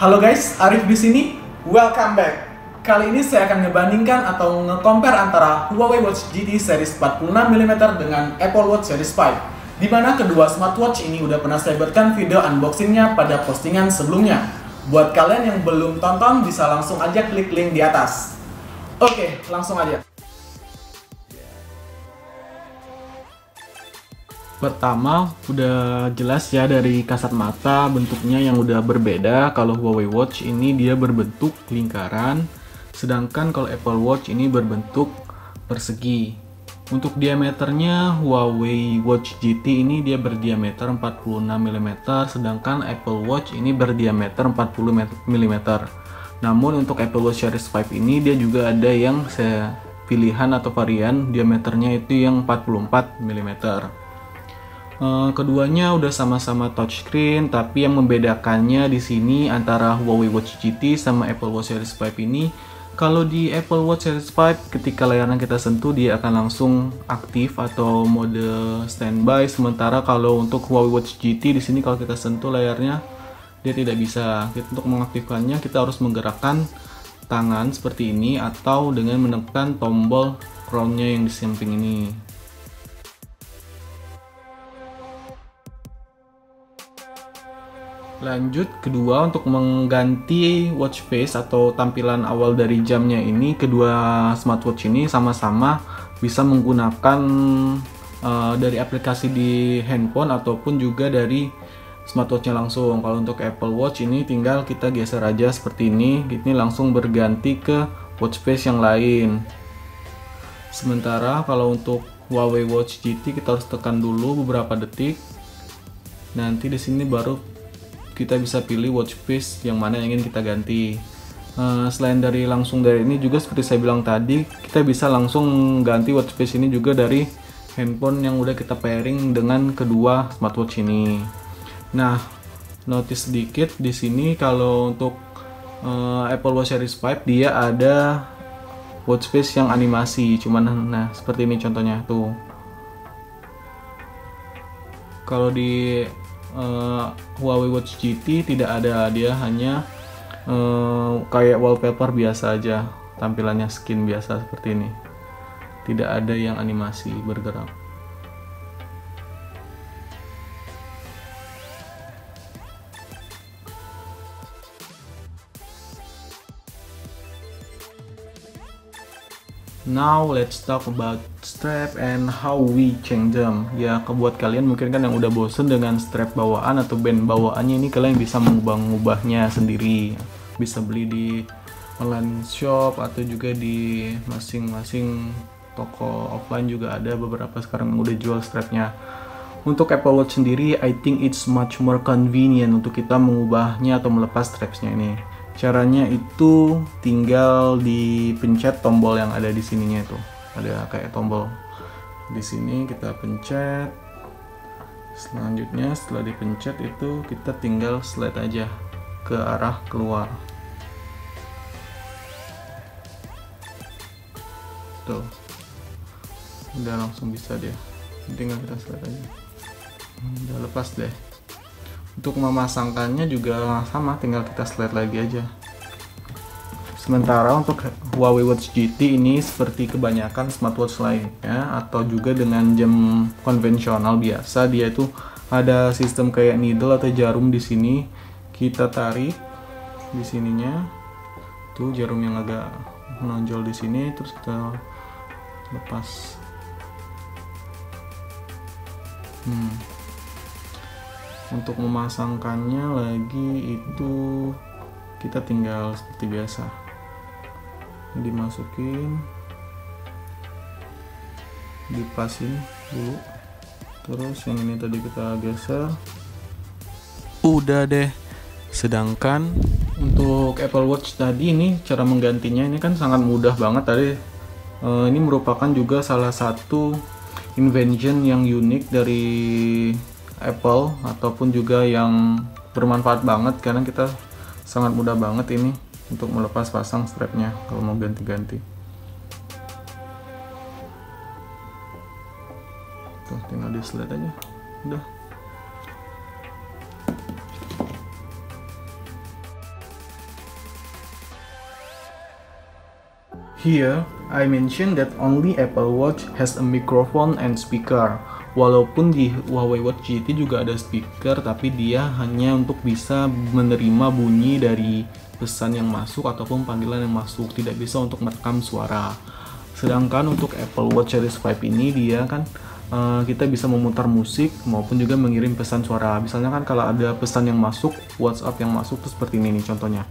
Halo guys, Arif di sini. Welcome back. Kali ini saya akan ngebandingkan atau nge-compare antara Huawei Watch GT series 46mm dengan Apple Watch series 5. Di mana kedua smartwatch ini udah pernah saya buatkan video unboxingnya pada postingan sebelumnya. Buat kalian yang belum tonton bisa langsung aja klik link di atas. Oke, langsung aja. Pertama, udah jelas ya dari kasat mata bentuknya yang udah berbeda. Kalau Huawei Watch ini dia berbentuk lingkaran, sedangkan kalau Apple Watch ini berbentuk persegi. Untuk diameternya, Huawei Watch GT ini dia berdiameter 46mm, sedangkan Apple Watch ini berdiameter 40mm. Namun untuk Apple Watch Series 5 ini dia juga ada yang pilihan atau varian diameternya itu yang 44mm. Keduanya udah sama-sama touchscreen, tapi yang membedakannya di sini antara Huawei Watch GT sama Apple Watch Series 5 ini, kalau di Apple Watch Series 5 ketika layarnya kita sentuh dia akan langsung aktif atau mode standby, sementara kalau untuk Huawei Watch GT di sini kalau kita sentuh layarnya dia tidak bisa. Untuk mengaktifkannya kita harus menggerakkan tangan seperti ini atau dengan menekan tombol crown-nya yang di samping ini. Lanjut, kedua untuk mengganti watch face atau tampilan awal dari jamnya ini, kedua smartwatch ini sama-sama bisa menggunakan dari aplikasi di handphone ataupun juga dari smartwatchnya langsung. Kalau untuk Apple Watch ini tinggal kita geser aja seperti ini langsung berganti ke watch face yang lain. Sementara kalau untuk Huawei Watch GT kita harus tekan dulu beberapa detik. Nanti di sini baru kita bisa pilih watch face yang mana yang ingin kita ganti. Selain dari langsung dari ini juga seperti saya bilang tadi, kita bisa langsung ganti watch face ini juga dari handphone yang udah kita pairing dengan kedua smartwatch ini. Nah, notice sedikit di sini kalau untuk Apple Watch Series 5 dia ada watch face yang animasi, cuman nah seperti ini contohnya tuh. Kalau di Huawei Watch GT tidak ada, dia hanya kayak wallpaper biasa aja, tampilannya skin biasa seperti ini, tidak ada yang animasi bergerak. Now let's talk about strap and how we change them. Ya, buat kalian mungkin kan yang udah bosen dengan strap bawaan atau band bawaannya ini, kalian bisa mengubah-ubahnya sendiri. Bisa beli di online shop atau juga di masing-masing toko offline juga ada beberapa sekarang yang udah jual strapnya. Untuk Apple Watch sendiri, I think it's much more convenient untuk kita mengubahnya atau melepas strapsnya ini. Caranya itu tinggal dipencet tombol yang ada di sininya itu. Ada kayak tombol di sini, kita pencet. Selanjutnya setelah dipencet itu kita tinggal slide aja ke arah keluar. Tuh. Udah langsung bisa dia. Tinggal kita slide aja. Udah lepas deh. Untuk memasangkannya juga sama, tinggal kita slide lagi aja. Sementara untuk Huawei Watch GT ini seperti kebanyakan smartwatch lainnya atau juga dengan jam konvensional biasa, dia itu ada sistem kayak needle atau jarum di sini. Kita tarik di sininya, tuh jarum yang agak menonjol di sini, terus kita lepas. Untuk memasangkannya lagi itu kita tinggal seperti biasa, dimasukin, dipasin dulu, terus yang ini tadi kita geser, udah deh. Sedangkan untuk Apple Watch tadi ini cara menggantinya ini kan sangat mudah banget tadi. Ini merupakan juga salah satu invention yang unik dari Apple ataupun juga yang bermanfaat banget, karena kita sangat mudah banget ini untuk melepas pasang strapnya kalau mau ganti-ganti. Tuh, tinggal di slide aja, udah. Here, I mentioned that only Apple Watch has a microphone and speaker. Walaupun di Huawei Watch GT juga ada speaker, tapi dia hanya untuk bisa menerima bunyi dari pesan yang masuk ataupun panggilan yang masuk, tidak bisa untuk merekam suara. Sedangkan untuk Apple Watch Series 5 ini dia kan kita bisa memutar musik maupun juga mengirim pesan suara. Misalnya kan kalau ada pesan yang masuk, WhatsApp yang masuk tuh seperti ini nih contohnya.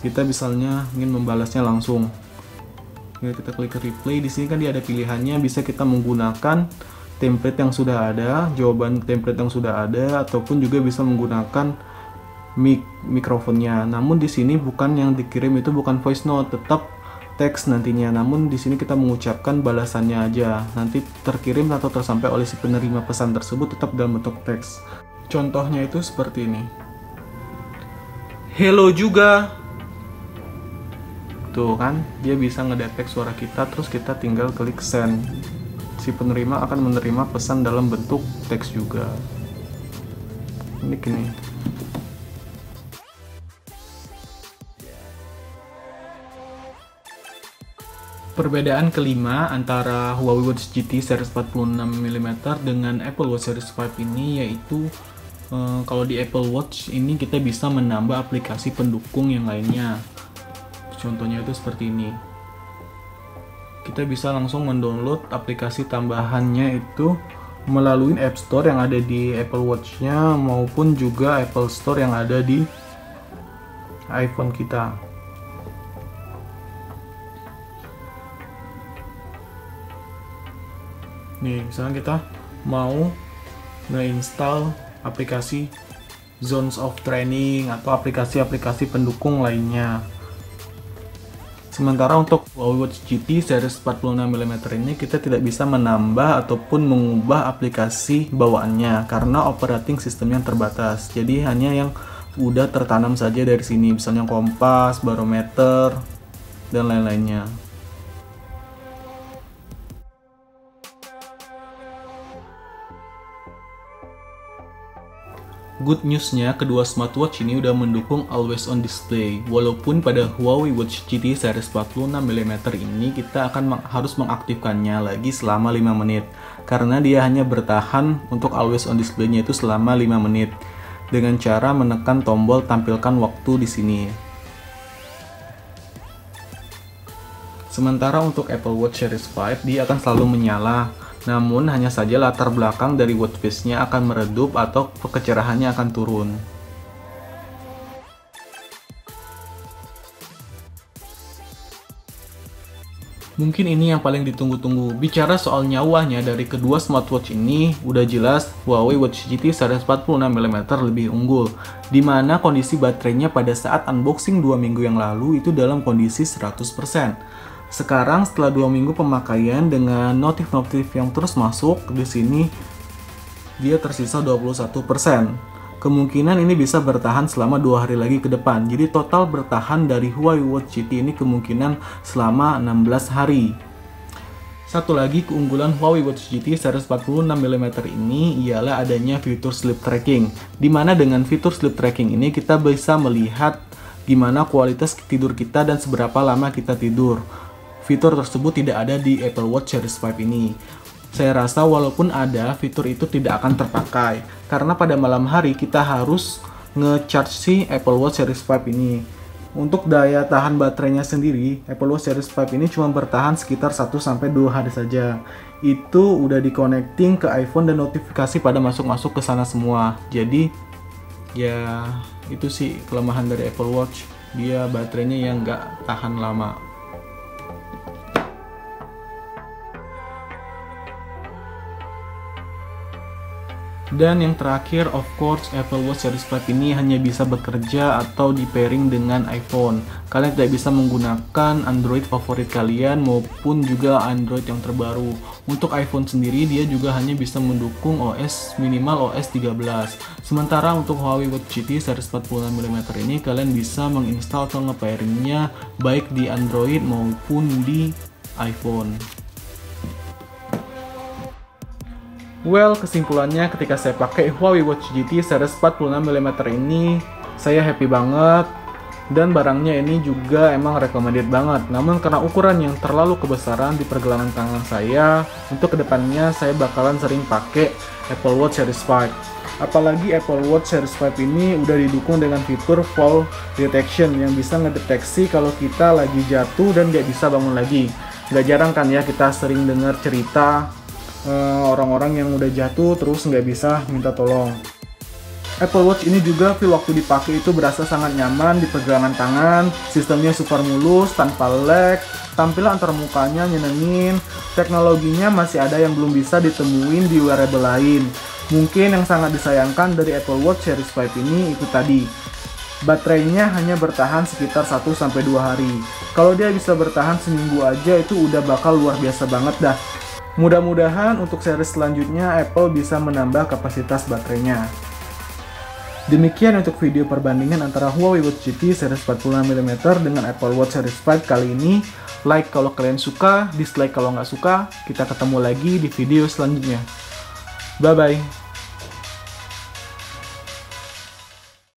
Kita misalnya ingin membalasnya langsung. Kita klik ke replay, di sini kan dia ada pilihannya, bisa kita menggunakan template yang sudah ada, jawaban template yang sudah ada, ataupun juga bisa menggunakan mikrofonnya. Namun di sini bukan yang dikirim itu bukan voice note, tetap teks nantinya. Namun di sini kita mengucapkan balasannya aja. Nanti terkirim atau tersampai oleh si penerima pesan tersebut tetap dalam bentuk teks. Contohnya itu seperti ini. Hello juga. Tuh kan, dia bisa ngedetek suara kita, terus kita tinggal klik send. Si penerima akan menerima pesan dalam bentuk teks juga. Ini gini. Perbedaan kelima antara Huawei Watch GT series 46mm dengan Apple Watch Series 5 ini yaitu kalau di Apple Watch ini kita bisa menambah aplikasi pendukung yang lainnya. Contohnya itu seperti ini. Kita bisa langsung mendownload aplikasi tambahannya itu melalui App Store yang ada di Apple Watch-nya maupun juga Apple Store yang ada di iPhone kita. Nih, misalnya kita mau nge-install aplikasi Zones of Training atau aplikasi-aplikasi pendukung lainnya. Sementara untuk Huawei Watch GT series 46mm ini kita tidak bisa menambah ataupun mengubah aplikasi bawaannya karena operating sistemnya terbatas. Jadi hanya yang udah tertanam saja dari sini, misalnya kompas, barometer, dan lain-lainnya. Good newsnya, kedua smartwatch ini udah mendukung always on display. Walaupun pada Huawei Watch GT series 46mm ini kita akan harus mengaktifkannya lagi selama 5 menit. Karena dia hanya bertahan untuk always on display-nya itu selama 5 menit. Dengan cara menekan tombol tampilkan waktu di sini. Sementara untuk Apple Watch Series 5 dia akan selalu menyala. Namun hanya saja latar belakang dari watch face-nya akan meredup atau kecerahannya akan turun. Mungkin ini yang paling ditunggu-tunggu. Bicara soal nyawanya dari kedua smartwatch ini, udah jelas Huawei Watch GT series 46mm lebih unggul. Dimana kondisi baterainya pada saat unboxing 2 minggu yang lalu itu dalam kondisi 100%. Sekarang setelah 2 minggu pemakaian dengan notif-notif yang terus masuk di sini dia tersisa 21%. Kemungkinan ini bisa bertahan selama 2 hari lagi ke depan. Jadi total bertahan dari Huawei Watch GT ini kemungkinan selama 16 hari. Satu lagi keunggulan Huawei Watch GT series 46mm ini ialah adanya fitur sleep tracking. Dimana dengan fitur sleep tracking ini kita bisa melihat gimana kualitas tidur kita dan seberapa lama kita tidur. Fitur tersebut tidak ada di Apple Watch Series 5 ini. Saya rasa walaupun ada, fitur itu tidak akan terpakai. Karena pada malam hari kita harus nge-charge si Apple Watch Series 5 ini. Untuk daya tahan baterainya sendiri, Apple Watch Series 5 ini cuma bertahan sekitar 1-2 hari saja. Itu udah di-connecting ke iPhone dan notifikasi pada masuk-masuk ke sana semua. Jadi, ya itu sih kelemahan dari Apple Watch. Dia baterainya yang nggak tahan lama. Dan yang terakhir, of course, Apple Watch Series 5 ini hanya bisa bekerja atau di pairing dengan iPhone. Kalian tidak bisa menggunakan Android favorit kalian maupun juga Android yang terbaru. Untuk iPhone sendiri, dia juga hanya bisa mendukung OS minimal OS 13. Sementara untuk Huawei Watch GT Series 46mm ini, kalian bisa menginstal atau nge-pairingnya baik di Android maupun di iPhone. Well, kesimpulannya ketika saya pakai Huawei Watch GT series 46mm ini, saya happy banget. Dan barangnya ini juga emang recommended banget. Namun karena ukuran yang terlalu kebesaran di pergelangan tangan saya, untuk kedepannya saya bakalan sering pakai Apple Watch Series 5. Apalagi Apple Watch Series 5 ini udah didukung dengan fitur fall detection yang bisa ngedeteksi kalau kita lagi jatuh dan nggak bisa bangun lagi. Nggak jarang kan ya kita sering dengar cerita orang-orang yang udah jatuh terus nggak bisa minta tolong. Apple Watch ini juga feel waktu dipakai itu berasa sangat nyaman di pergelangan tangan, sistemnya super mulus, tanpa lag, tampilan antar mukanya nyenengin, teknologinya masih ada yang belum bisa ditemuin di wearable lain. Mungkin yang sangat disayangkan dari Apple Watch Series 5 ini itu tadi, baterainya hanya bertahan sekitar 1-2 hari. Kalau dia bisa bertahan seminggu aja itu udah bakal luar biasa banget dah. Mudah-mudahan untuk series selanjutnya Apple bisa menambah kapasitas baterainya. Demikian untuk video perbandingan antara Huawei Watch GT series 46mm dengan Apple Watch Series 5 kali ini. Like kalau kalian suka, dislike kalau nggak suka. Kita ketemu lagi di video selanjutnya. Bye-bye.